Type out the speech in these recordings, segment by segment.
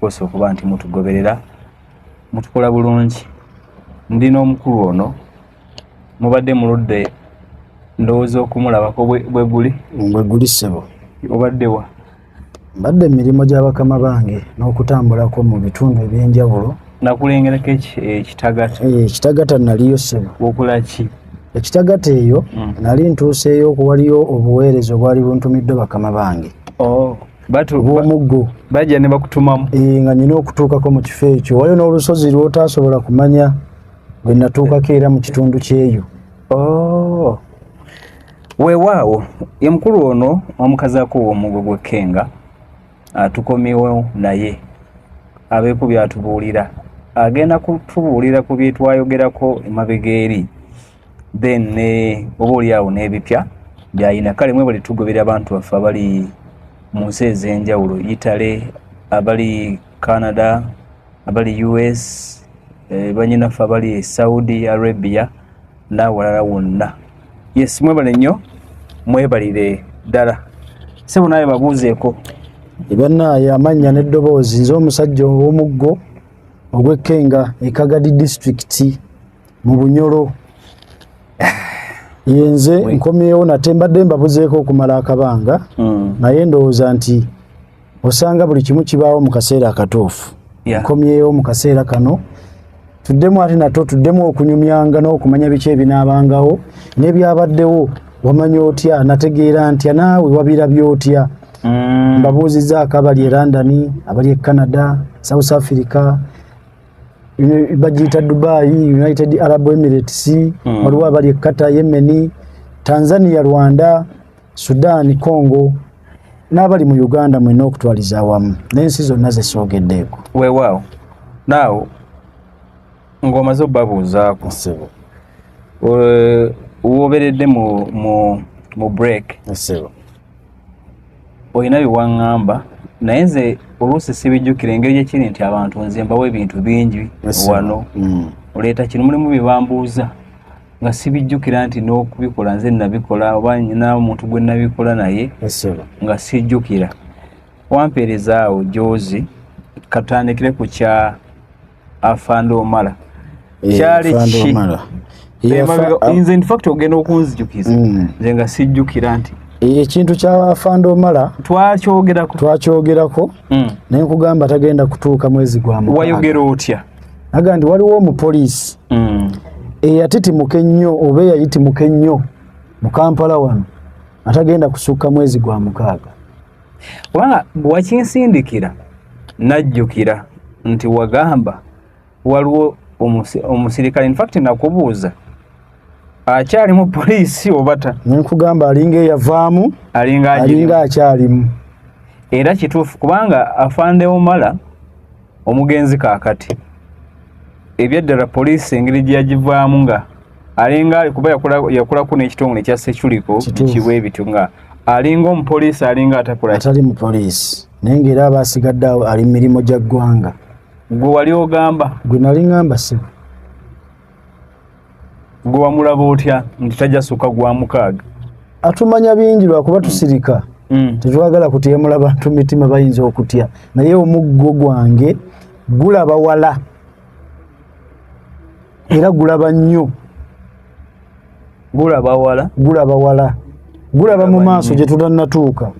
kosa okuba nti mutugoberera mutukola bulungi. Ndina omukulu ono mubadde muludde ndowooza okumulabako bwe guli ssebo. Obaddewa? Mbadde emirimu gy'abakama bange n'okutambulako mu bitundu eby'enjawulo. Nakulengerako ekitagata. Ekitagata naliyo ssebo. Okola ki? Ekitagata eyo nali ntuuseeyo waliyo obuweereza obwali buntumiddwe bakama bange. Bw'omuggo bajja ne bakutumamu. Nga nyina okutuukako mu kifo ekyo. Waliyo n'olusozi lw'otaasobola kumanya bwe natuukako era mu kitundu ky'eyo. Weewaawo ye mukulu ono omukazaako w'omuggo gwe Kenga atukomyewo naye abeeko byatubuulira. Agenda kutubuulira ku bye twayogerako emabega eri. Then oba oliawo n'ebipya by'ayina. Kale mwebale tugobera abantu baffe abali mu nsi ez'enjawulo, Italy, abali Canada, abali US, banyinaffe abali Saudi Arabia n'awalala wonna. Yes, mwebale nnyo, mwebalire ddala. Ssebo naye babuuzeeko. Bannaye amannya n'eddoboozi nze omusajja ow'omuggo ogw'Ekkenga Kagadi District mu Bunyoro. Yenze nkomyewo nate mbadde mbabuzeeko okumala akabanga naye ndowooza nti osanga buli kimu kibaawo mu kaseera akatuufu. Nkomyewo mu kaseera kano tuddemu ate nato tuddemu okunyumyanga n'okumanya biki ebinaabangawo n'ebyabaddewo. Wamanya otya, nategeera ntya, naawe wabirabye otya? Mbabuuzizzaako abali e London, abali e Canada, South Africa, bagiyita Dubai, United Arab Emirates, waliwo abali e Qatar, Yemen, Tanzania, Rwanda, Sudan, Congo, n'abali mu Uganda mwenna okutwaliza awamu n'ensi zonna ze soogeddeeko. Weewaawo naawe ng'omaze obbabuuzaako woberedde mu break olina biwaŋŋamba naye nze oluusi sibijjukira engeri gyekiri nti abantu nze mbawo ebintu bingi wano oleeta kino mulimu bibambuuza nga sibijjukira nti n'okubikola nze nabikola oba nyina omuntu gwe nabikola naye nga sijjukira. Wampeereza awo Jozi katandikire ku kya Afande Omala. Kyali ki? Nze in fact ogenda okunzijukiza nze nga sijjukira nti ekintu kya Afande Omala twakyogerako naye nkugamba tagenda kutuuka mwezi gwa mukaaga. Wayogera otya? Aga nti waliwo omupoliisi eyatitimuka ennyo oba eyayitimuka ennyo mu Kampala wano atagenda kusukka mwezi gwa mukaaga. Kubanga bwakinsindikira najjukira nti wagamba waliwo omusirikale. In fact nakubuuza akyali mu poliisi obata? Nkugamba alinga eyavaamu alinga akyalimu. Era kituufu kubanga Afande Omala omugenzi kaakati ebyaddala poliisi engeri gyagivaamu nga alinga kuba yakolako n'ekitongole ekya Seculico bikiwa ebityo nga alinga omupoliisi alinga atali mu poliisi naye ng'era aba asigadde awo ali mu mirimu gya ggwanga. Gwe wali ogamba? Gwe nali ngamba ssebo. Gwe wamulaba otya nti tajja sukka gwa mukaaga? Atumanya bingi lwakuba tusirika tetwagala kutyemula bantu mitima bayinza okutya naye omuggo gwange gulaba wala era gulaba nnyo. Gulaba wala gulaba mu maaso gye tutannatuuka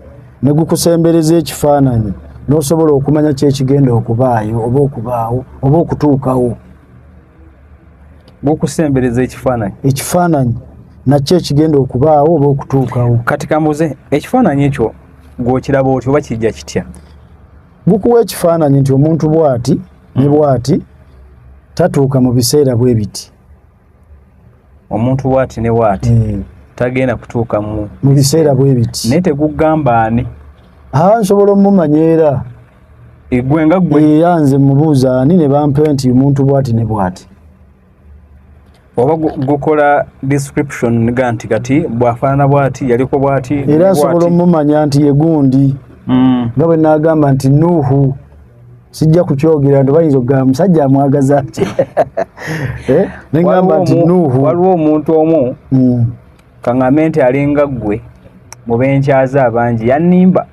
ne gukusembereza ekifaananyi n'osobola okumanya kyekigenda okubaayo oba okubaawo oba okutuukawo. Gukusembereza ekifaananyi nakyo ekigenda okubaawo oba okutuukawo. Kati kambuze ekifaananyi ekyo gw'okiraba otyo oba kijja kitya? Gukuwa ekifaananyi nti omuntu bw'ati ne bw'ati tatuuka mu biseera bwe biti. Omuntu bw'ati ne bw'ati tagenda kutuuka mu biseera bwe biti. Naye tegugamba ani? Nsobola omumanya era. Gwe nga gwe? Nze mubuuza ani ne bampa nti omuntu bw'ati ne bw'ati. Oba gukola description nga nti kati bwafaanana bw'ati yaliko bw'ati era asobola omumanya nti ye gundi nga bwe naagamba nti Nuhu sijja kukyogera nti bayinza okugamba musajja amwagaza ati negamba nti Nuhu. Waliwo omuntu omu kaŋŋambe nti alinga ggwe mu benkyaza abangi yannimba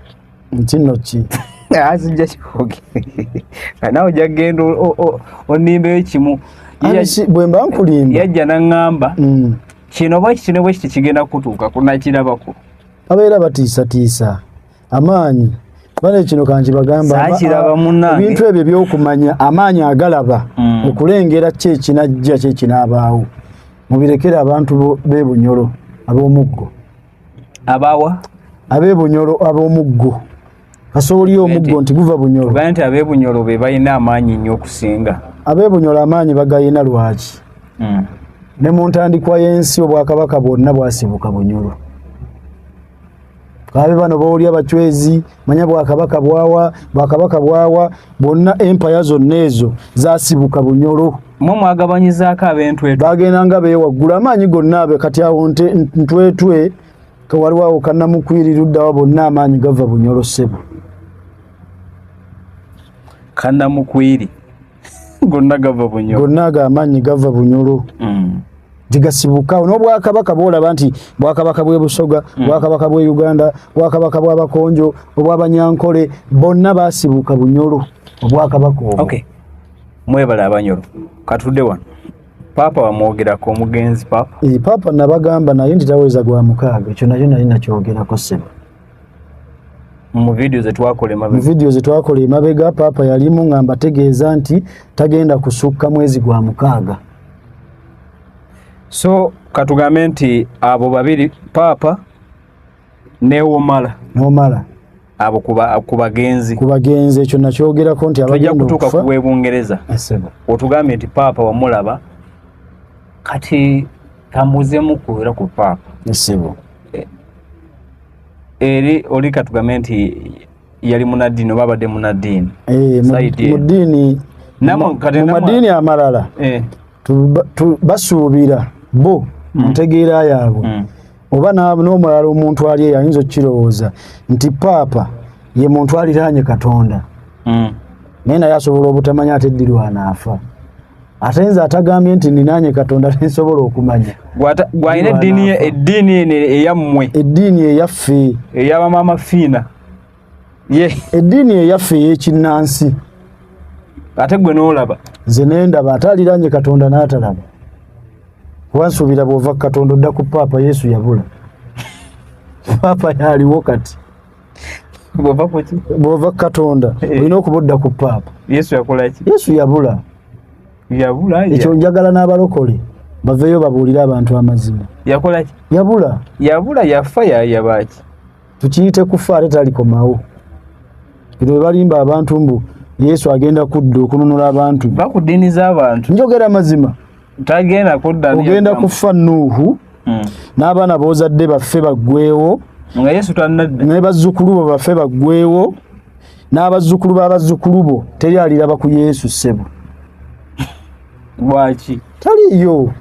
nti nno ki Asijja kikoge. Nawe jagenda onimbe ekimu. Bwe mba nkulimba. Yajja n'angamba. Kino bwe kigenda kutuuka kunakirabako. Abeera batiisa amaanyi. Bale kino kanji bagamba ebintu ebyo by'okumanya amaanyi agalaba okulengera kye kinajja kye kinaabaawo. Mubirekera abantu b'e Bunyoro ab'omuggo. Abawa? Ab'e Bunyoro ab'omuggo. Kasooli omuggo nti guva Bunyoro. Kuba nti ab'e Bunyoro be balina amaanyi nnyo okusinga. Ab'e Bunyoro amaanyi bagayina lwaki? Ne mu ntandikwa y'ensi Obwakabaka bwonna bwasibuka Bunyoro. Kabe bano boolya bachwezi manya Bwakabaka bwawa bonna empire zonna ezo zasibuka Bunyoro. Mwe mwagabanyizaako ab'Entwetwe. Bagenda beewaggula amaanyi gonna abe kati awo Ntwetwe waliwo Kannamukwiri luddawa bonna amaanyi gava Bunyoro ssebo. Kannamukwiri gonna gava Bunyoro. Gonna amaanyi gava Bunyoro. Digasibuka n'Obwakabaka bwolaba nti Bwakabaka bw'e Busoga, Bwakabaka bw'e Uganda, Bwakabaka bw'Abakonjo, obw'Abanyankole bonna basibuka Bunyoro. Obwakabaka obwo. Okay. Mwebala Abanyoro. Katudde wano. Papa wamwogerako omugenzi Papa. Papa nabagamba naye nti taweza gwa mukaaga. Ekyo nakyo nali nakyogerako ssebo. Mu video ze twakole emabega Papa yalimu ngamba tegeeza nti tagenda kusukka mwezi gwa mukaaga. So katugambe nti abo babiri Papa ne Omala abo kubagenzi ekyo nakyogerako nti abagenda kutuuka ku Bwebungereza. Otugambe nti Papa wamulaba kati tamuzemu kuwera ku Papa. Eri oli katugambe nti yali munadini oba abadde munadini. Mudini mumadini amalala basuubira bo ntegeera yaabwe oba n'omulala omuntu ali yayinza okukirowooza nti Papa ye muntu aliraanye Katonda naye naye asobola obutamanya ate eddirwa anaafa ate nze atagambye nti ninaanye Katonda nensobola okumanya gwalina eddiini eyammwe eddiini eyaffe ey'abamaama fiina eddiini eyaffe ey'ekinnansi ate gwe n'olaba nze nendaba ate aliraanye Katonda n'atalaba wansuubira bw'ova Katonda odda ku Papa Yesu yabula Papa yaliwo kati bw'ova Katonda olina okuba odda ku Papa. Yesu yakola ki? Yesu yabula ekyo njagala n'abalokole baveeyo babuulire abantu amazima. Yakola ki? Yabula yafa yabaaki tukiyite kufa ate talikomawo. Bino balimba abantu mbu Yesu agenda kudda okununula abantu bakuddiiniza abantu. Njogera mazima tagenda kudda ogenda kufa Nuuhu n'abaana boozadde baffe baggweewo nga Yesu tannadda ne bazzukulu bo baffe baggweewo n'abazzukulu b'abazzukulu bo teri aliraba ku Yesu ssebo. Lwaki? Taliyo.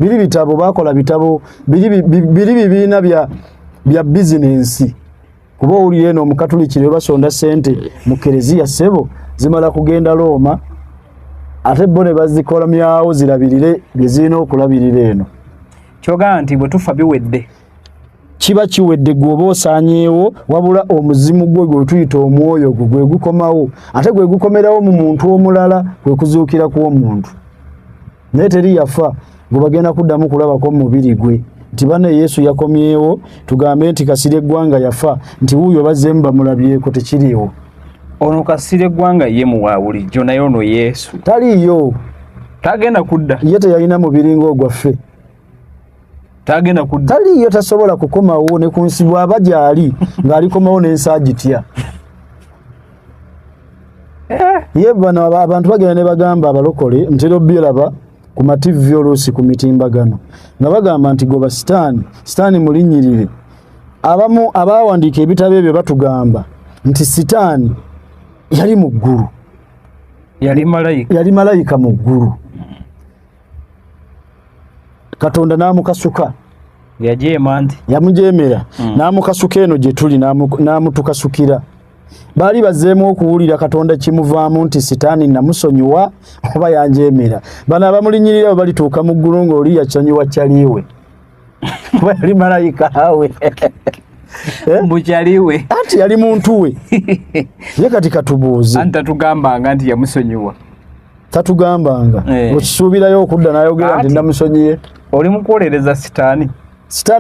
Biri bitabo bakola bitabo biri bibiina bya bizinensi. Kuba owulira eno omukatuliki ne basonda ssente mu kereziya ssebo zimala kugenda Roma ate bo ne bazikola myawo zirabirire bye zirina okulabirira eno. Kyogamba nti bwe tufa biwedde. Kiba kiwedde gwoba osaanyeewo wabula omuzimu gwe tuyita omwoyo gwe gukomawo ate gwe gukomerawo mu muntu omulala kwe kuzuukira kw'omuntu. Naye teri yafa gwe bagenda kuddamu kulabako mu mubiri gwe nti bane Yesu yakomyewo tugambe nti Kasirye Gwanga yafa nti wuuyo bazzeemu bamulabyeko tekiriiwo. Ono Kasirye Gwanga ye muwa bulijjo naye ono Yesu taliyo. Tagenda kudda. Ye teyalina mubiri ng'ogwaffe. Tagenda kudda. Taliyo tasobola kukomawo ne ku nsi bw'aba gy'ali ng'alikomawo n'ensi agitya. Ye bano abantu bagenda ne bagamba abalokole ntera obbiraba ku mativi oluusi ku mitimbagano nga bagamba nti goba sitaani mulinnyirire. Abamu abaawandiika ebitabo ebyo batugamba nti sitaani yali mu ggulu. Yali malayika mu ggulu. Katonda n'amukasuka. Yamujeemera n'amukasuka eno gye tuli n'amutukasukira. Baali bazzeemu okuwulira Katonda kimuvaamu nti sitaani namusonyiwa oba yanjeemera. Bano abamulinnyirira balituuka mu ggulu ng'oli yakyonyiwa kyaliwe. Kuba yali malayika awe. Mukyaliwe anti yali muntu we ye kati katubuuze anta tugambanga nti yamusonyiwa tatugambanga okisuubirayo okudda n'ayogera nti namusonyiye oli mukuwolereza sitaani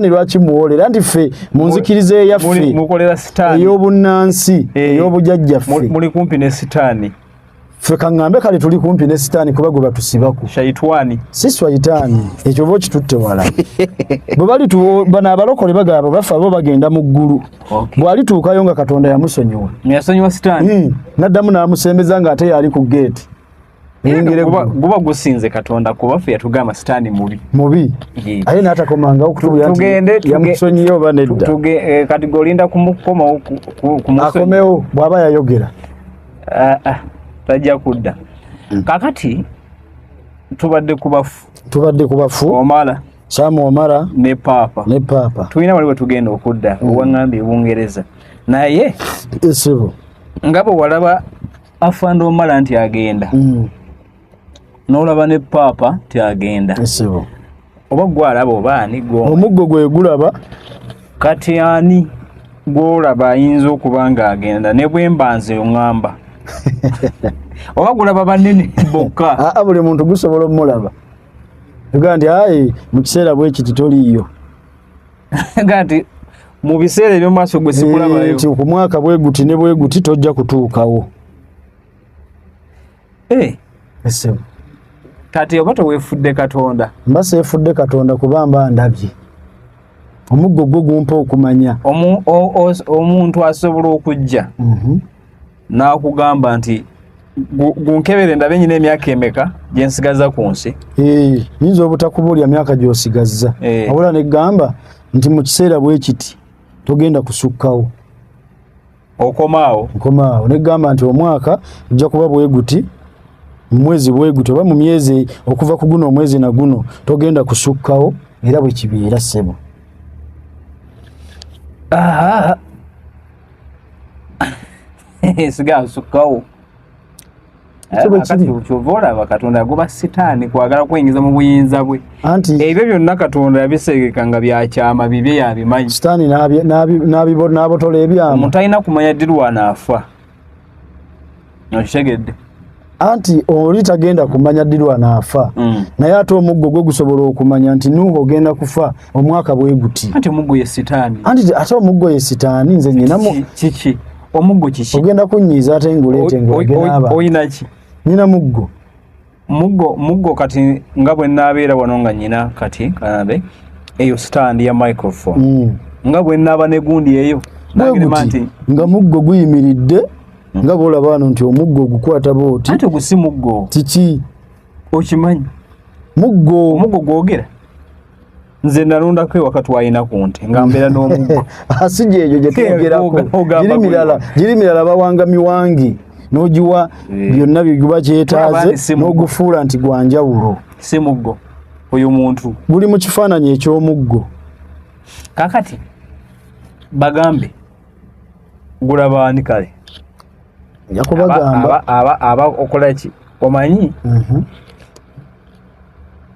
lwaki muwolera nti ffe munzikiriza eyaffe mukolera sitaani ey'obunnansi ey'obujjajjaffe muli kumpi ne sitaani ffe kaŋŋambe kale tuli kumpi ne sitaani kuba gwe batusibaku shaitwani si swayitaani ekyo ba okitutte wala bwe bali bano abalokole bagaba bafa bo bagenda mu ggulu bw'alituukayo nga Katonda yasonyiwa sitaani n'addamu n'amusembeza ng'ate yali ku geeti guba gusinze Katonda kuba ffe yatugamba sitaani mubi aye n'atakomangawo okutubulira nti yamusonyiye oba nedda kati golinda kumukomawo akomewo bw'aba yayogera tajja kudda kakati tubadde ku bafu Omala Samu Omala ne Papa tulina waliwo tugenda okudda owaŋŋambye Bungereza naye esibo nga bwe walaba afande Omala nti agenda n'olaba ne Papa ti agenda esibo oba gwalaba oba ani omuggo gwe gulaba kati ani gwolaba ayinza okuba nga agenda ne bwe mbanze oŋŋamba oba gulaba banene bokka buli muntu gusobola omulaba tugaa nti ayi mu kiseera bwe kiti toliiyo nti mu biseera ebyomaaso gwe sikulabayo nti ku mwaka bwe guti ne bwe guti tojja kutuukawo esibo kati oba toweefudde Katonda mba seefudde Katonda kuba mba ndabye omuggo gwo gumpa okumanya omuntu asobola okujja n'akugamba nti gunkebere ndabe nyina emyaka emeka gye nsigaza ku nsi yinza obutakubulya myaka gy'osigazza wabula negamba nti mu kiseera bwe kiti togenda kusukkawo okomaawo negamba nti omwaka ojja kuba bwe guti mwezi bwe guti oba mu myezi okuva ku guno omwezi na guno togenda kusukkawo era bwe kibeera ssebo sigaa sukkawo kyova olaba Katonda yagoba sitaani kwagala kwingiza mu buyinza bwe ebyo byonna Katonda yabiseegeka nga byakyama bibye yabimanyi sitaani n'abotola ebyama omuntu alina kumanya ddi lwanaafa okitegedde anti oli tagenda kumanya ddi lwanaafa naye ate omuggo gwe gusobola okumanya nti Nuhu ogenda kufa omwaka bwe guti anti omuggo ye sitaani ate omuggo ye sitaani nze nyinamu kiki omuggo kiki ogenda kunyiiza ate nguleete ng'ogenaba oyina ki nyina muggo kati nga bwe naabeera wano nga nyina kati kanabe eyo stand ya microphone nga bwe naaba ne gundi eyo nga muggo guyimiridde nga bwolaba wano nti omuggo gukwata booti ate gusi muggo kiki okimanyi omuggo gwogera nze nalondako ewaka twalina ku nte nga mbeera n'omuggo asijja egyo gye twogerako giri mirala bawanga miwangi n'ogiwa byonna biguba kyetaaze n'ogufuula nti gwa njawulo si muggo oyo muntu guli mu kifaananyi eky'omuggo kakati bagambe gulaba ani kale yakubagamba aba okola ki omanyi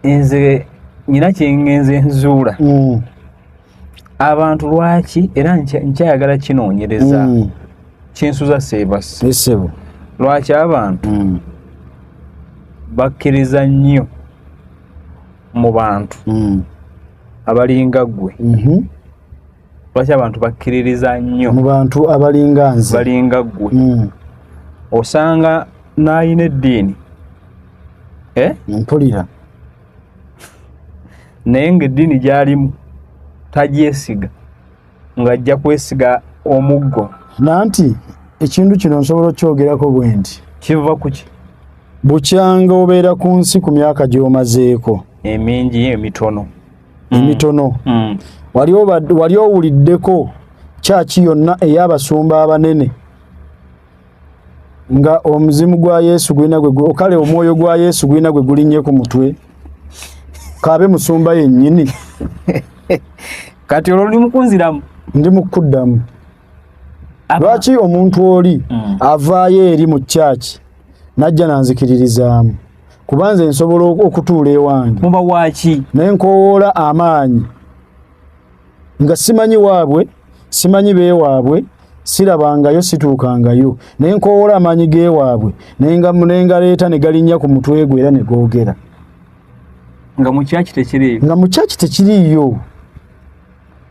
nze nyina kyengenze nzuula abantu lwaki era nkyayagala kinoonyereza kinsuza seebase lwaki abantu bakkiriza nnyo mu bantu abalinga ggwe lwaki abantu bakkiririza nnyo mu bantu abalinga nze balinga ggwe osanga n'ayina eddiini mpulira naye ng'eddiini gy'alimu tagyesiga ng'ajja kwesiga omuggo nanti ekintu kino nsobola okyogerako bwe nti kiva ku ki bukyanga obeera ku nsi ku myaka gy'omazeeko emingi emitono wali owuliddeko kyaki yonna ey'abasumba abanene nga omuzimu gwa Yesu gwina gwe kale omwoyo gwa Yesu gwina gwe gulinnye ku mutwe kabe musumba yennyini kati olwo oli mukunziramu ndi mukuddamu lwaki omuntu oli avaayo eri mu kyaki najja nanzikiririzaamu kuba nze nsobola okutuula ewange muba waaki naye nkowoola amaanyi nga simanyi waabwe simanyi beewaabwe sirabangayo situukangayo naye nkoola amaanyi geewaabwe nenga leeta ne galinnya ku mutwe gwe era ne googera nga mu kyaki tekiriyo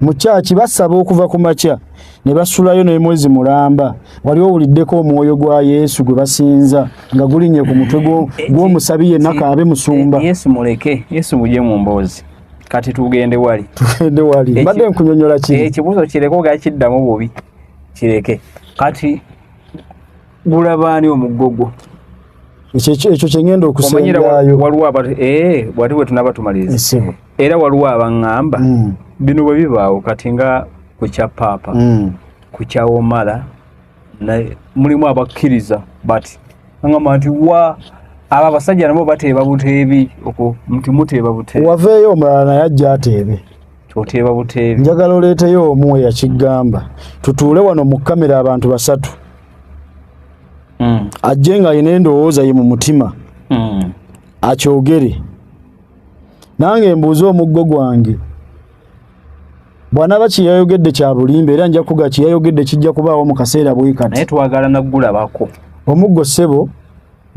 mu kyaki basaba okuva ku makya ne basulayo n'emwezi mulamba wali owuliddeko omwoyo gwa Yesu gwe basinza nga gulinnye ku mutwe gw'omusabi yenna kaabe musumba. Yesu muleke, Yesu muje mu mboozi kati tugende wali mbadde nkunyonyola kiri ekibuuzo kireko gakiddamu bubi kireke kati gulabaani omugogo ekyo kyengenda okusengayo wali we tunaba tumaliriza era waliwo abaŋŋamba bino bwe bibaawo kati nga ku kya paapa ku kya Omala mulimu abakkiriza bati aŋŋamba nti abo abasajja nabo bateeba buteebi nti muteeba buteebi waveeyo omulala naye ajja ateebe kyoteeba buteebi njagala oleeteyo omu eyakigamba tutuule wano mu kamera abantu 3 ajje nga ayina endowooza ye mu mutima akyogere nange mbuuze omuggo gwange bw'anaaba kiyayogedde kya bulimba era nja kuga kiyayogedde kijja kubaawo mu kaseera bwe kati naye twagala naggulabako omuggo ssebo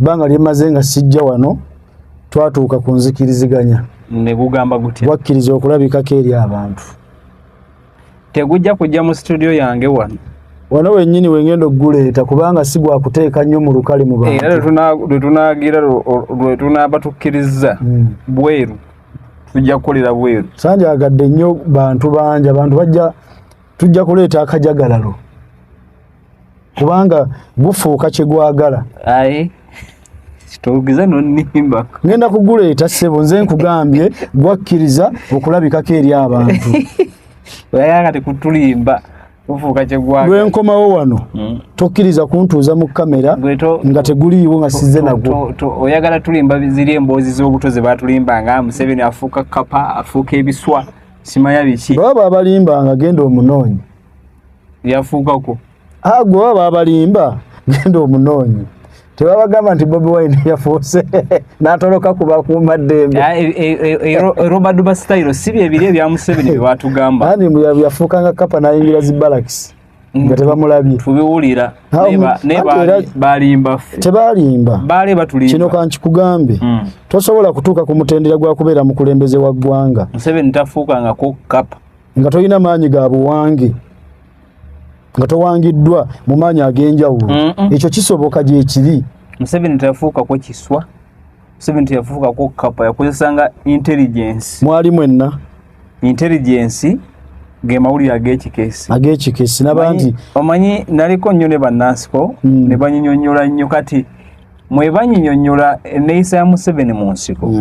bbanga lyemaze nga sijja wano twatuuka ku nzikiriziganya ne gugamba gutya wakkiriza okulabikako eri abantu tegujja kujja mu studio yange wano wennyini wengenda okuguleeta kubanga si gwakuteeka nnyo mu lukale mu bantu era lwe tunaaba tukkiriza bweru tujja kukolera bweru sandyagadde nnyo bantu bangi abantu tujja kuleeta akajagalalo kubanga bufuuka kye gwagala kitogeza nonnimba ngenda kuguleeta ssebo nze nkugambye gwakkiriza okulabikako eri abantu oyagala tekutulimba bufuuka kye gwagala lwenkomawo wano tokkiriza kuntuuza mu kamera nga teguliiwo nga sizze nagwo oyagala tulimba ziri emboozi z'obuto ze batulimbanga Museveni afuuka kapa afuuka ebiswa simanya biki baba abalimbanga genda omunoonyi yafuukako gwe baba abalimba genda omunoonyi tebabagamba nti Bobi Wine yafuuse n'atoloka ku bakuumaddembe Robert Bastyle si byebiri ebya Museveni bye batugamba ani yafuukanga kapa n'ayingira zibalakisi nga tebamulabye tubiwulira balimba tebalimba baali batulimba kino kankikugambe tosobola kutuuka ku mutendera gwa kubeera mukulembeze wa ggwanga Museveni tafuukangako kapa nga tolina maanyi ga buwange nga towangiddwa mu maanyi ag'enjawulo ekyo kisoboka gye kiri Museveni tafuukako kiswa Museveni teyafuukako kapa yakozesanga intelligence mwali mwenna intelligence ge mawulire ag'ekikeesi n'abandi omanyi naliko nnyo ne bannansiko ne banyinyonnyola nnyo kati mwe banyinyonnyola enneeyisa ya Museveni mu nsiko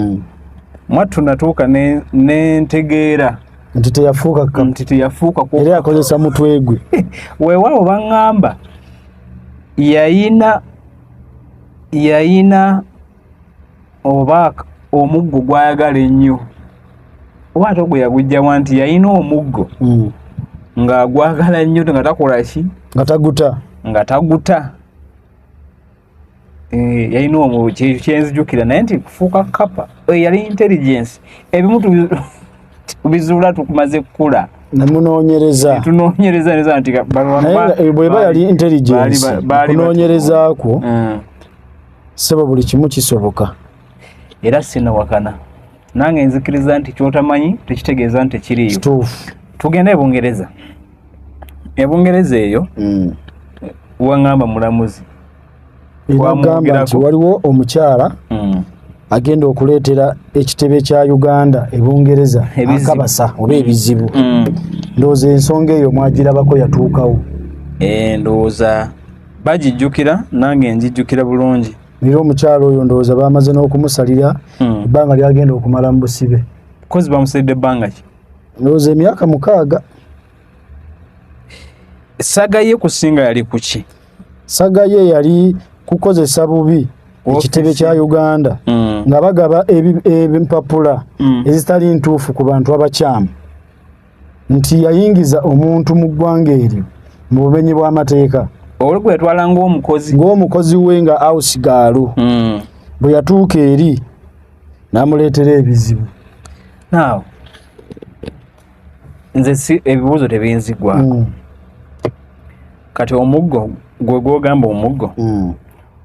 mwattu natuuka ne ntegeera nti teyafuuka era yakozesa mutwe gwe weewaawo baŋŋamba yayina oba omuggo gwayagala ennyo oba ate gwe yagujjamu nti yayina omuggo ng'agwagala nnyo nga takola ki nga taguta yayina omuggo kyenzijukira naye nti kufuuka kapa yali intelligence ebimu tubizuula tukumaze kukula tunoonyereza neza nti bweba yali intelligence kunoonyerezaako seba buli kimu kisoboka era sinawakana nange nzikiriza nti kyotamanyi tekitegeeza nti tekiriyo tugende ebungereza eyo waŋŋamba mulamuzi wagamba nti waliwo omukyala agenda okuleetera ekitebe kya Uganda ebungereza akabasa oba ebizibu ndowooza ensonga eyo mwagirabako yatuukawo ndowooza bagijjukira nange njijjukira bulungi era omukyalo oyo ndowooza bamaze n'okumusalira ebbanga lyagenda okumala mu busibe kozi bamusalidde ebbanga ki ndowooza emyaka 6 saga ye kusinga yali kuki saga ye yali kukozesa bubi ekitebe kya Uganda nga bagaba empapula ezitali ntuufu ku bantu abakyamu nti yayingiza omuntu mu ggwanga eryo mu bumenyi bw'amateeka oli gwetwala ng'omukozi we nga house girl bwe yatuuka eri n'amuleetera ebizibu naawe nze si ebibuuzo tebinzigwako kati omuggo gwe gwogamba omuggo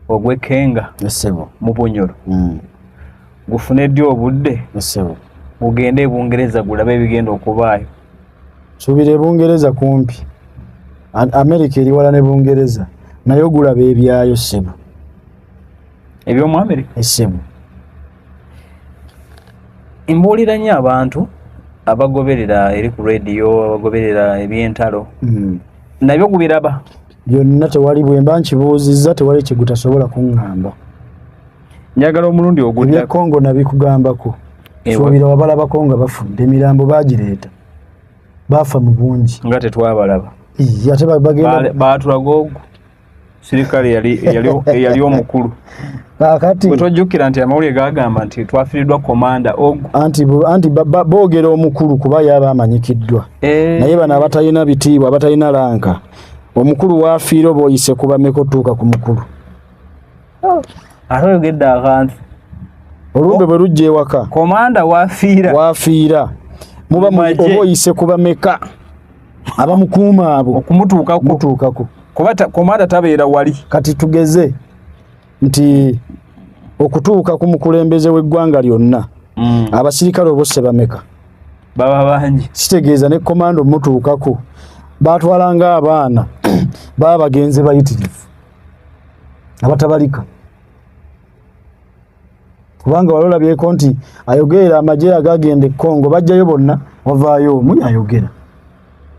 ogw'ekkenga esebo mu Bunyoro gufuneddyo obudde esebo ugende e Bungereza gulabe ebigenda okubaayo. Suubira e Bungereza kumpi, Amerika eri wala ne Bungereza naye ogulaba ebyayo ssebo eby'omu Amerika essebo. Mbuulira nnyo abantu abagoberera eri ku radio abagoberera eby'entalo nabyo gubiraba byonna tewali bwe mba nkibuuzizza tewali kyegutasobola kuŋŋamba. Njagala omulundi ogudda Kongo nabikugambako suubira wabalabako nga bafudde emirambo bagireeta baafa mu bungi nga tetwabalaba ate bagenda baatulaga ogwo sirikale yali omukulu kakati bwetojjukira nti amawulire gagamba nti twafiiriddwa komanda ogwo anti boogera omukulu kuba yaba amanyikiddwa naye bano abatalina bitiibwa abatalina lanka omukulu waafiira oba oyise kubameka otuuka ku mukulu ate oyogedde akantu olumbe bwe lujja ewaka komanda waafiira muba oba oyise kubameka abamukuuma abo okumutuukako kuba komanda tabeera wali. Kati tugeze nti okutuuka ku mukulembeze w'eggwanga lyonna abasirikale obose bameka baba bangi kitegeeza ne komanda omutuukako baatwalanga abaana baba bagenze bayitirivu abatabalika kubanga walolabyeko nti ayogerera amagye agagenda e Kongo bajjayo bonna wavaayo omu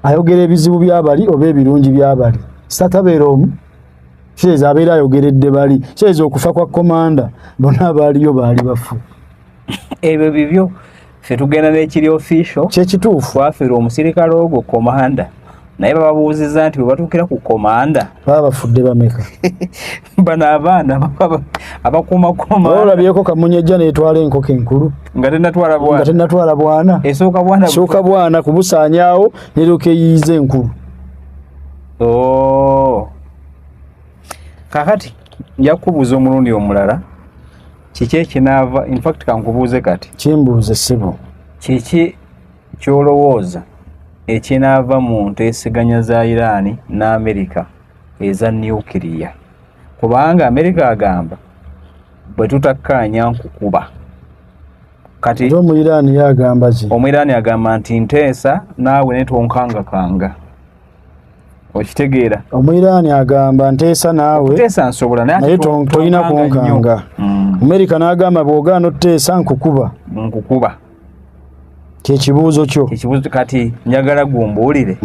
ayogera ebizibu byabali oba ebirungi byabali sitabeera omu kireza abeera ayogeredde bali kireza okufa kwa komanda bonna abaaliyo baali bafu ebyo bibyo ffe tugenda n'ekiri official kyekituufu twafiira omusirikale ogwo komanda naye bababuuzizza nti bwe batuukira ku komanda baba bafudde bameka bano abaana abakuuma komanda olabyeko Kamunyejja neetwala enkoko enkulu nga tennatwala bwana esooka bwana kubusaanyaawo neruka eyiiza enkulu. Kakati nja kukubuuza omulundi omulala kiki ekinaava infact kankubuuze kati kimbuuze ssebo kiki kyolowooza ekinaava mu nteeseganya za Iran ne Amerika eza nuclear kubanga Amerika agamba bwe tutakkaanya nkukuba kati omu Iran yagamba ki Omwirani agamba nti nteesa naawe netonkangakanga okitegeera Omwirani agamba nteesa naawe nteesa nsobola naye tolina kunkanga Amerika n'agamba bw'ogaana otteesa nkukuba kyekibuuzo kyo kati njagala gwombuulire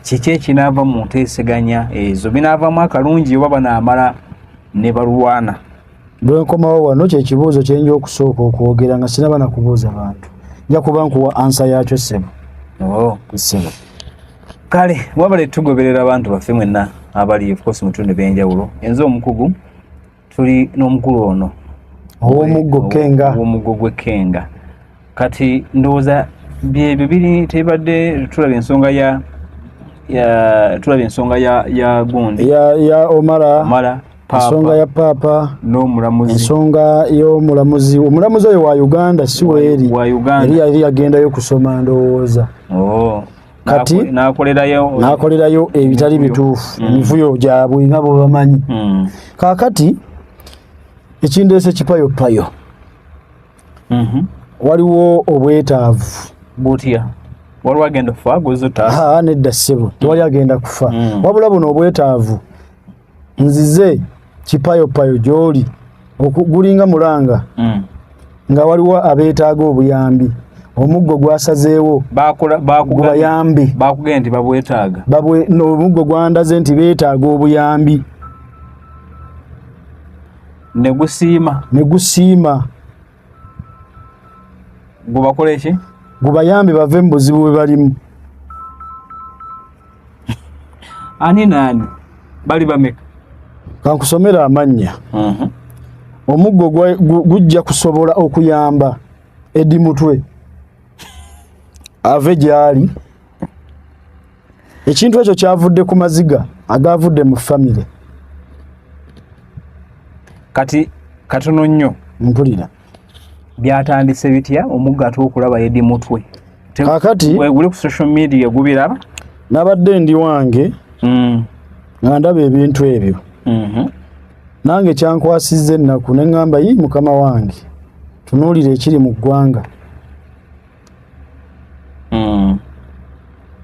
kiki ekinaava mu nteeseganya ezo binaavamu akalungi oba banaamala ne balwana lwenkomawo wano kyekibuuzo kyenja okusooka okwogera nga sinaba nakubuuza bantu nja kuba nkuwa ansa yakyo ssebo kale wabale tugoberera abantu baffe mwenna abali of course mutundu b'enjawulo enze omukugu tuli n'omukulu ono ow'omuggo gw'ekkenga kati ndowooza byebyo biri tebadde tulaba ensonga ya gundi ya Omara ensonga ya Papa n'omulamuzi ensonga y'omulamuzi omulamuzi oyo wa Uganda si weeri yali yagendayo kusoma ndowooza kati n'akolerayo ebitali bituufu emivuyo gyabwe nga bwe bamanyi kaakati ekindeese kipayopayo waliwo obwetaavu butya waliwo agenda kufa gwezotaa nedda ssebo tewali agenda kufa wabula buno obwetaavu nzize kipayopayo gy'oli gulinga mulanga nga waliwo abeetaaga obuyambi omuggo gwasazeewo gubayambi bakugenda nti babwetaaga omuggo gwandaze nti beetaaga obuyambi ne gusiima gubakole eki gubayambi bave mu buzibu bwe balimu. Ani nani bali bameka kankusomera amannya omuggo gujja kusobola okuyamba Edi Mutwe ave gyali ekintu ekyo kyavudde ku maziga agavudde mu famire kati katono nnyo mpulira byatandise bitya omuggo atuukulaba Edi Mutwe kakati guli ku social media gubiraba nabadde ndi wange nga ndaba ebintu ebyo. Nange kyankwasizza ennaku ne ŋŋamba yi mukama wange tunuulire ekiri mu ggwanga.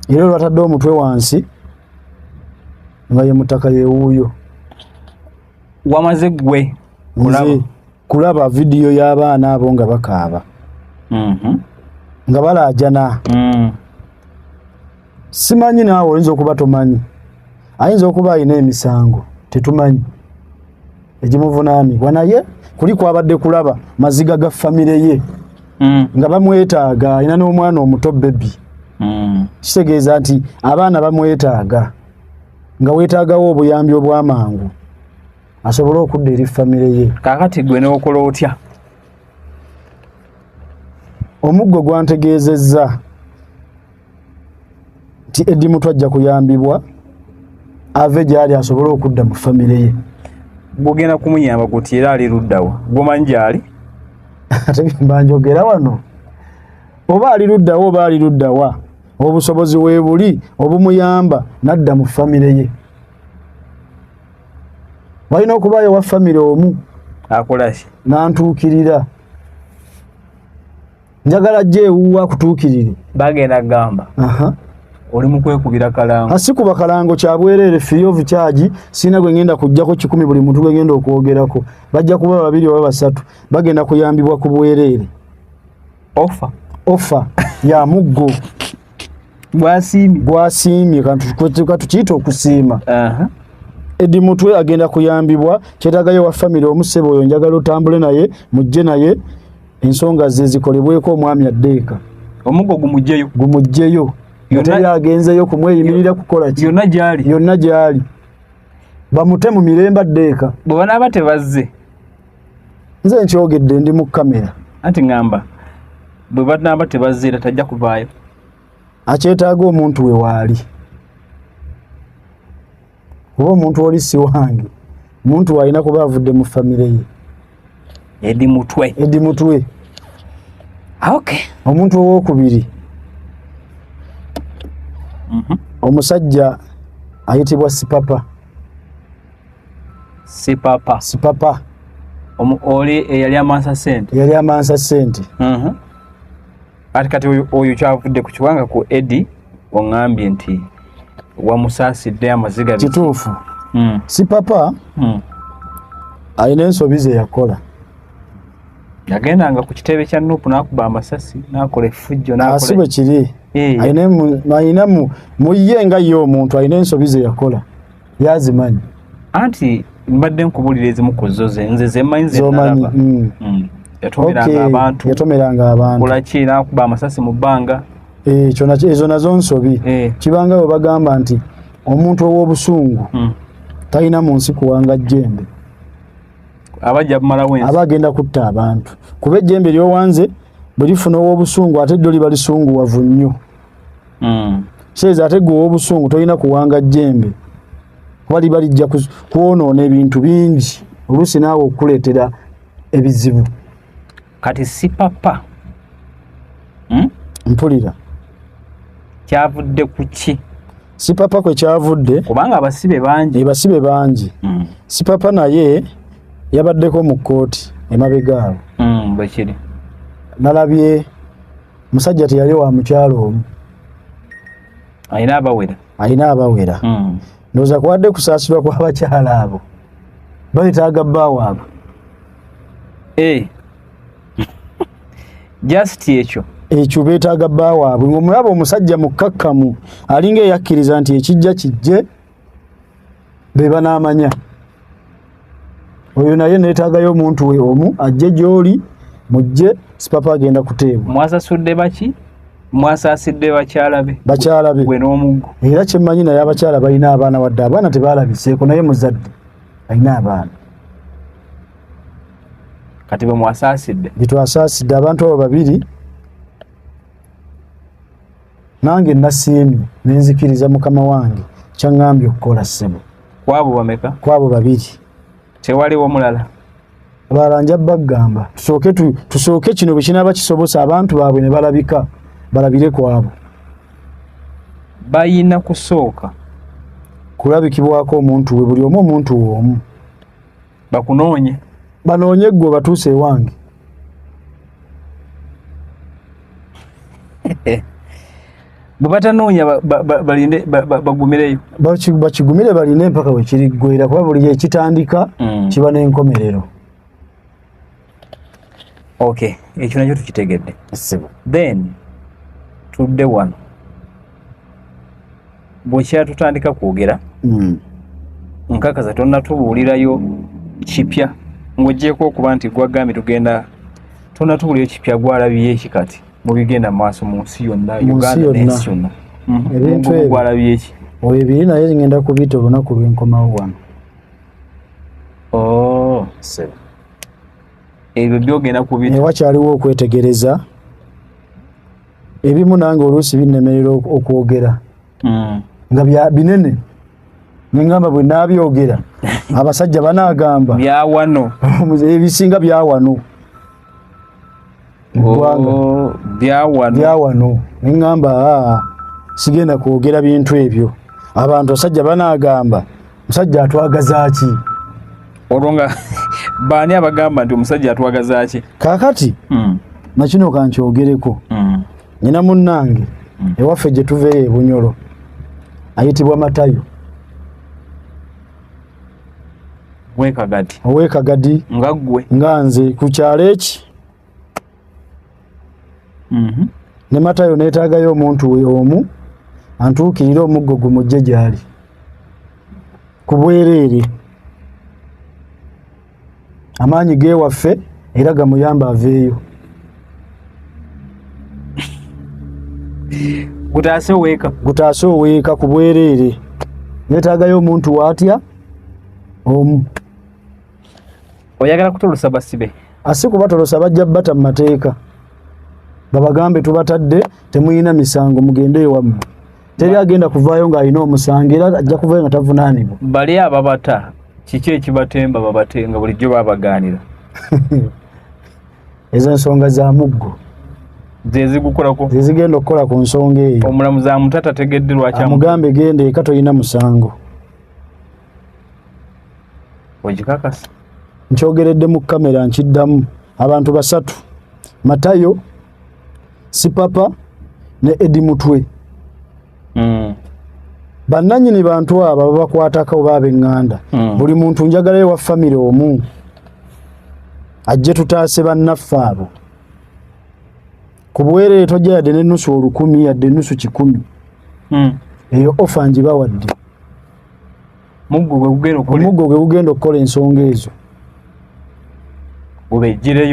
Era olwatadde omutwe wansi nga ye mutaka yeewuuyo. Wamaze gwe kulaba vidiyo y'abaana abo nga bakaaba nga balaajana. Simanyi naawe oyinza okuba tomanyi, ayinza okuba alina emisango tetumanyi egimuvunaanibwa, naye kuli kwabadde kulaba maziga ga famire ye nga bamwetaaga, alina n'omwana omuto bebi. Kitegeeza nti abaana bamwetaaga, nga weetaagawo obuyambi obw'amangu asobole okudda eri famire ye. Kaakati gwe n'okola otya? Omuggo gwantegeezezza nti Eddie Mutwe ajja kuyambibwa ave gy'ali asobole okudda mu famire ye. Bw'ogenda kumuyamba guti era ali luddawa? Gwomanyi gy'ali? Ate mba njogera wano. Oba ali luddawa oba ali luddawa, obusobozi weebuli obumuyamba n'adda mu famire ye. Walina okubaayo wa famire omu akola ki? n'antuukirira. Njagala ajja ewuwa akutuukirire. Bagenda gamba oli mu kwekubira kalango. Asikuba kalango kya bwereere free of charge, sina gwe ngenda kujjako 10 buli muntu gwe ngenda okwogerako. Bajja kuba 2 oba 3 bagenda kuyambibwa ku bwereere. Offer ya muggo gwasiimye katukiyita okusiima. Eddie Mutwe agenda kuyambibwa, kyetaagayo wa famire omusebo oyo njagala otambule naye mujje naye ensonga ze zikolebweko omwami addeeka. Omuggo gumugjeyo yonna agenzeyo kumweyimirira kukola ki? Yonna gyali bamute mu mirembe addeeka. Bwe banaaba tebazze, nze nkyogedde ndi mu kamera anti ŋŋamba bwe banaaba tebazze era tajja kuvaayo. Akyetaaga omuntu we waali, oba omuntu oli si wange, omuntu alina kuba avudde mu famire ye. Eddie Mutwe. Okay. Omuntu owookubiri omusajja ayitibwa Sipapa. Oli eyali amansa ssente. Ati kati oyo kyavudde ku kiwanga ku Eddie oŋŋambye nti wamusaasidde amaziga. Kituufu. Sipapa alina ensobi ze yakola. Yagendanga ku kitebe kya Nuupu n'akuba amasasi n'akola effujjo si bwe kiri. Alina mu ye nga ye omuntu alina ensobi ze yakola yazimanyi. Anti mbadde nkubulira ezimu ku zo nze zemmanyi ze nalaba. Yatomeranga abantu. Kola ki n'akuba amasasi mu bbanga. Ezo nazo nsobi. Kibanga bwe bagamba nti omuntu ow'obusungu talina mu nsi kuwanga jjembe. Abajja bumalawo ensi. Abagenda kutta abantu. Kuba ejjembe ly'owanze bwe lifuna ow'obusungu ate ddyo liba lisunguwavu nnyo. Seeza ate gwe ow'obusungu tolina kuwanga jjembe. Kuba liba lijja kwonoona ebintu bingi. Oluusi naawe okuleetera ebizibu. Kati Sipapa mpulira kyavudde ku ki? Sipapa kwe kyavudde kubanga abasibe bangi. Sipapa naye yabaddeko mu kkooti emabega awo. Bwe kiri. Nalabye musajja teyali wa mukyalo omu. Alina abawera. Ndowooza kuwadde kusaasilwa kw'abakyala abo. Bayitaaga bbaawo abo. Just ekyo beetaaga bbaawo waabwe. Ng'omulaba omusajja mukkakkamu alinga eyakkiriza nti ekijja kijje be banaamanya. Oyo naye neetaagayo omuntu we omu ajje gy'oli mujje Sipapa agenda kuteebwa. Mwasasudde baki? Mwasaasidde bakyala be. Gwe n'omuggo. Era kyemmanyi naye abakyala balina abaana wadde abaana tebaalabiseeko naye muzadde alina abaana. Kati bwe mwasaasidde? Bitwasaasidde abantu abo babiri. Nange nasiimye nenzikiriza mukama wange kyaŋŋambye okukola ssebo. Kwabo bameka? Kwabo babiri. Tewaliwo mulala? Abalala nja bagamba tusooke kino bwe kinaaba kisobosa abantu baabwe ne balabika balabire kwabo. Bayina kusooka kulabikibwako omuntu we buli omu omuntu omu bakunoonye banoonye gwe batuuse ewange bwe batanoonya balinde bagumireyo bakigumire baline mpaka we kiriggwera kuba buli ekitandika kiba n'enkomerero. Okay, ekyo nakyo tukitegedde. Then tudde wano bwekyatutandika kwogera nkakaza tonnatubuulirayo kipya ng'oggyeko okuba nti gwagambye tugenda tonnatubuulirayo kipya gwalabye eki kati mu bigenda mu maaso mu nsi yonna Uganda n'ensi yonna ebintu ebyo gwalabye eki ebiri naye ngenda kubiyita olunaku lw'enkomawo wano. Ebyo byogenda kubiyita wakyaliwo okwetegereza ebimu nange oluusi binnemerera okwogera nga binene nengamba bwe naabyogera abasajja banaagamba byawano ebisinga byawano byawano nengamba sigenda kwogera bintu ebyo abantu basajja banaagamba musajja atwagaza ki olwo nga baani abagamba nti omusajja atwagaza ki kaakati nakino kankyogereko nyina munnange ewaffe gye tuveeyo ebunyolo ayitibwa Matayo ow'ekagadi nga ggwe nga nze ku kyalo eki ne Matayo neetaagayo omuntu we omu antuukirire omuggo gumujje gy'ali ku bwereere amaanyi g'ewaffe era gamuyamba aveeyo gutaase oweeka ku bwereere neetaagayo omuntu waatya omu. Oyagala kutolosa basibe asi kubatolosa bajja bata mu mateeka babagambe tubatadde temuyina misango mugende ewammwe teri agenda kuvaayo ng'alina omusango era ajja kuvaayo nga tavunaanibwa. Bali ababata kiki ekibatemba babatenga bulijjo babagaanira ezo ensonga za muggo zezigukolako zezigenda okukola ku nsonga eyo. Omulamuzi amutata tegedde lwaki amugambe gende eka toyina musango. Ogikakasa nkyogeredde mu kamera nkiddamu abantu basatu Matayo Sipapa ne Edi Mutwe bannannyini bantu abo babakwatako oba ab'eŋŋanda buli muntu njagalayo wa famire omu ajje tutaase bannaffe abo ku bwereere tojja yadde n'ennusu 100 yadde ennusu 100 eyo ofa ngibawadde omuggo gwe gugenda okukola ensonga ezo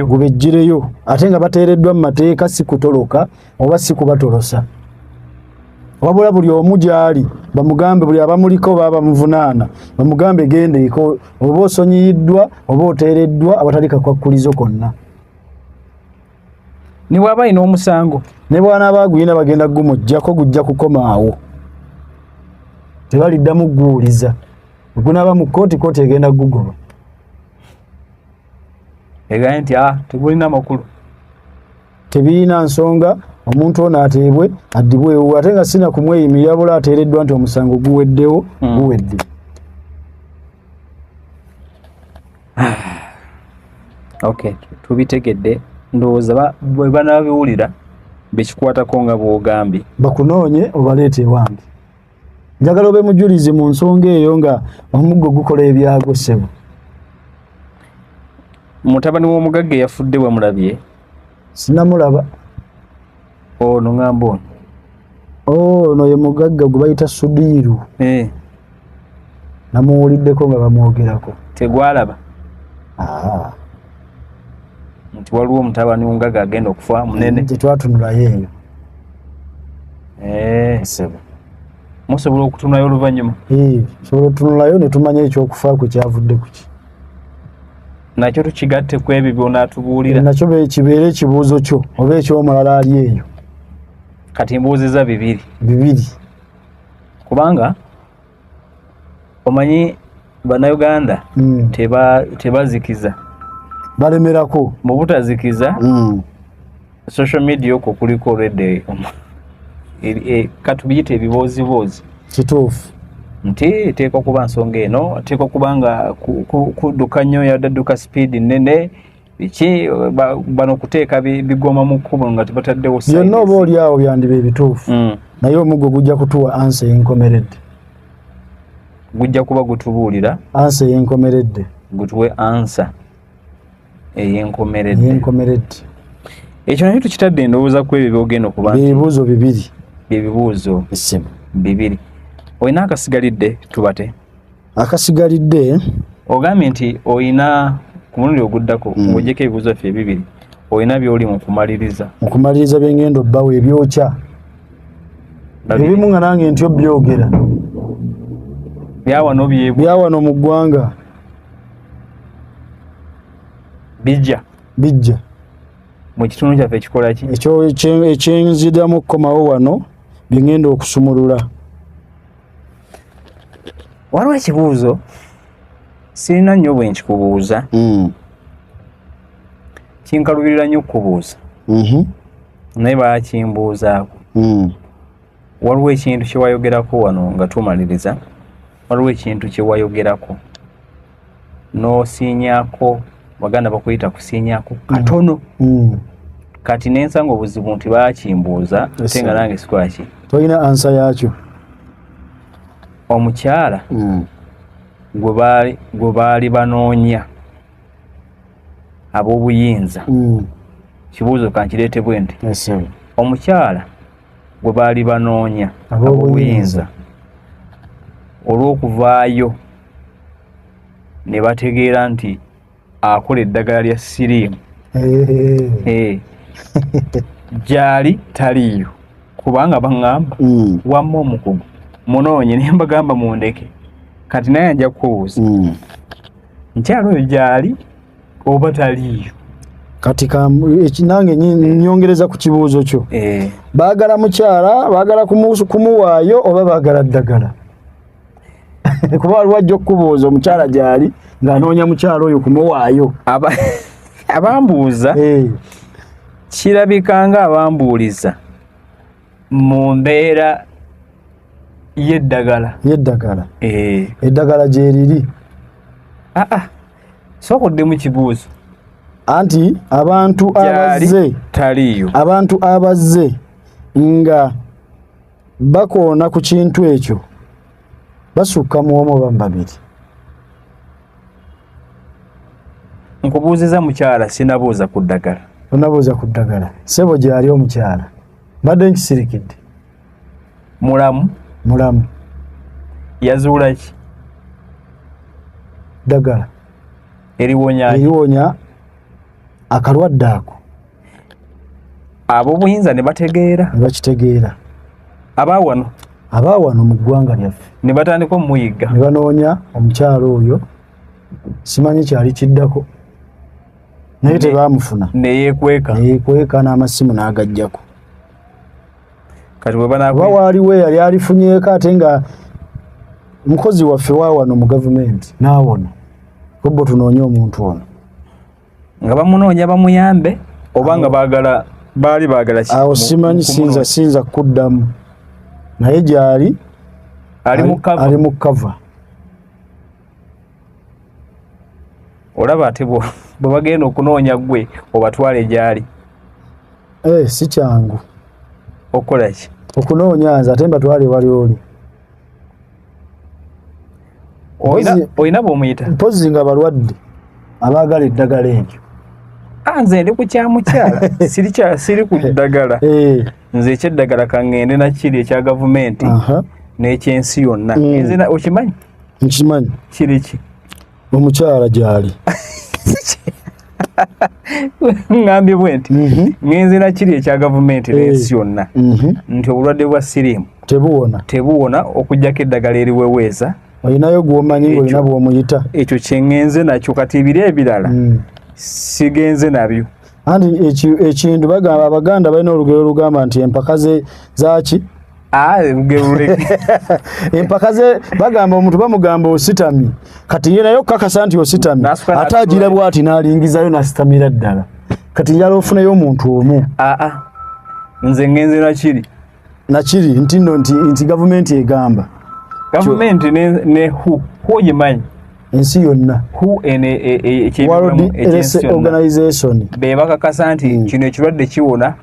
gubejjireyo ate nga bateereddwa mu mateeka si kutoloka oba si kubatolosa wabula buli omu gy'ali bamugambe buli abamuliko oba bamuvunaana bamugambe gendeeko oba osonyiyiddwa oba oteereddwa abatali kakwakkulizo konna ne bw'aba alina omusango ne bw'anaaba agulina bagenda gumuggyako gujja kukoma awo tebaliddamu gguwuliza gunaaba mu kooti egenda gugoba egaye nti tegulina makulu tebirina nsonga omuntu ono ateebwe addibwewo ate nga sina kumweyimirira bula ateereddwa nti omusango guweddewo guwedde. Okay, tubitegedde ndowooza bwe banabiwulira bekikwatako nga bw'ogambye bakunoonye obaleete ewange njagala obe mujulizi mu nsonga eyo nga omuggo gukola ebyago ssebo. Mutabani w'omugagga eyafudde bwe mulabye? Sinamulaba. Ono ngamba ono? Ono ye mugagga gwe bayita Sudiiru. Namuwuliddeko nga bamwogerako. Tegwalaba? Nti waliwo mutabani w'omugagga agenda okufa munene? Tetwatunulayo eyo. Sebo. Musobola okutunayo oluvannyuma? Sobola otunulayo ne tumanya ekyokufa kwe kyavudde ku ki. Nakyo tukigatte ku ebyo by'onaatubuulira? Nakyo kibeere ekibuuzo kyo oba eky'omulala ali eyo. Kati mbuuziza bibiri. Kubanga omanyi bannayuganda tebazikiza. Balemerako. Mu butazikiza social media okwo kuliko already katubiyita ebibooziboozi. Kituufu. nti teeka kuba nsonga eno teeka kubanga kudduka nnyo yadduka speed nene biki bano kuteeka bigoma mu kkubo nga tebataddewo byonna oba oli awo byandiba ebituufu naye omuggo gujja kutuwa ansa ey'enkomeredde gujja kuba gutubuulira ansa ey'enkomeredde gutuwe ansa ey'enkomeredde ekyo nakyo tukitadde endowooza ku ebyo byogenda okuba ebibuuzo bibiri ebibuuzo bibiri olina akasigalidde tubate akasigalidde ogambye nti olina ku mulundi oguddako ng'ogyeko ebibuuzo ffe ebibiri olina by'oli mu kumaliriza byengendo bbawo ebyokya ebimu nga nange ntyo byogera byawano mu ggwanga bijja mu kitundu kyaffe ekikola ki ekyenziramu okukomawo wano byengenda okusumulula. Waliwo ekibuuzo sirina nnyo bwe nkikubuuza kinkalubirira nnyo okukubuuza naye baakimbuuzaako waliwo ekintu kye wayogerako wano nga tumaliriza waliwo ekintu kye wayogerako n'osiinyaako baganda bakuyita kusiinyaako katono kati nensanga obuzibu nti baakimbuuza ate nga nange sikwaki tolina ansa yakyo. Omukyala gwe baali banoonya ab'obuyinza kibuuzo kankireete bwe nti omukyala gwe baali banoonya ab'obuyinza olw'okuvaayo ne bategeera nti akola eddagala lya siriimu gyali taliiyo kubanga baŋŋamba wamma omukugu munoonye ne mbagamba mundeke kati naye nja kukubuuza mukyala oyo gyali oba taliiyo kati nange nyongereza ku kibuuzo kyo baagala mukyala baagala kumuwaayo oba baagala ddagala kuba waliwo ajja okukubuuza omukyala gyali ng'anoonya mukyala oyo kumuwaayo abambuuza kirabika nga abambuuliza mu mbeera y'eddagala eddagala gyeriri sooka oddemu kibuuzo anti abantu abazze nga bakoona ku kintu ekyo basukka mu omu oba babiri. Nkubuuziza mukyala sinabuuza ku ddagala. Onabuuza ku ddagala sebo gyali omukyala mbadde nkisirikidde mulamu yazuula ki ddagala eriwonya akalwadde ako ab'obuyinza ne bakitegeera abaawano mu ggwanga lyaffe ne batandika omuyigga ne banoonya omukyala oyo simanyi kyali kiddako naye tebaamufuna neyeekweka n'amasimu n'agajjako kati oba waaliwo yali alifunyeeko ate nga mukozi waffe waawano mu gavumenti n'awona kobbo tunoonye omuntu ono nga bamunoonya bamuyambe oba nga baali baagala awo simanyi sinza kuddamu naye gyali ali mu kava. Olaba ate bwe bagenda okunoonya gwe obatwale gyali si kyangu okukola ki okunoonya nze ate mbatwale wali oli olina bw'omuyita mpozi nga balwadde abaagala eddagala eryo nze ndi ku kyamukyala siri ku ddagala nze ekyeddagala kaŋŋende nakiri ekya gavumenti n'ekyensi yonna okimanyi nkimanyi kiri ki omukyala gyali ŋŋambye bwe nti ŋŋenze nakiri ekya gavumenti n'ensi yonna nti obulwadde bwa siriimu tebuwona okuggyako eddagala eriweweeza olinayo gw'omanyi ng'olina bw'omuyita ekyo kyeŋŋenze nakyo kati ebiro ebirala sigenze nabyo anti ekintu bagamba abaganda balina olugero olugamba nti empaka zaki empaka ze bagamba omuntu bamugamba ositamye kati ye naye okukakasa nti ositamye ate agira bw'ati n'alingizayo n'asitamira ddala kati njala ofunayo omuntu omu nze ŋŋenze nakiri nti gavumenti egamba Government ne who ogimanyi ensi yonna World Health Organization bebakakasa nti kino ekirwadde kiwona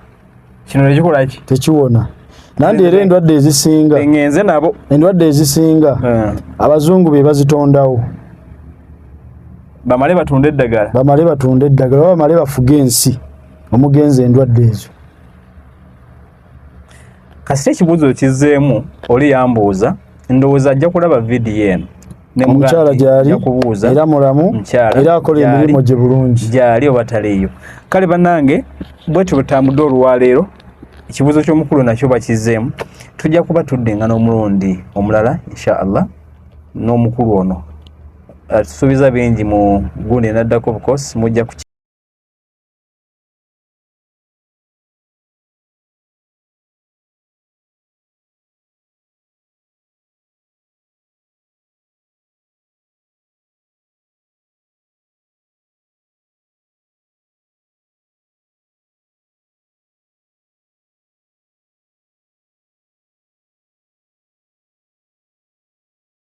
kino nekikola ki tekiwona nandi era endwadde ezisinga ngenze nabo endwadde ezisinga abazungu be bazitondawo bamale batunde eddagala bamale bafuge ensi omugenzi endwadde ezo kasita ekibuuzo kizzeemu oli yambuuza ndowooza ajja kulaba vidiyo eno omukyala gyali era mulamu era akola emirimu gye bulungi gyali oba taliiyo kale bannange bwetyo butambudde olwaleero ekibuuzo ky'omukulu nakyo bakizzeemu tujja kuba tuddenga n'omulundi omulala inshaallah n'omukulu ono tusuubiza bingi mu gundi enaddako of course mujja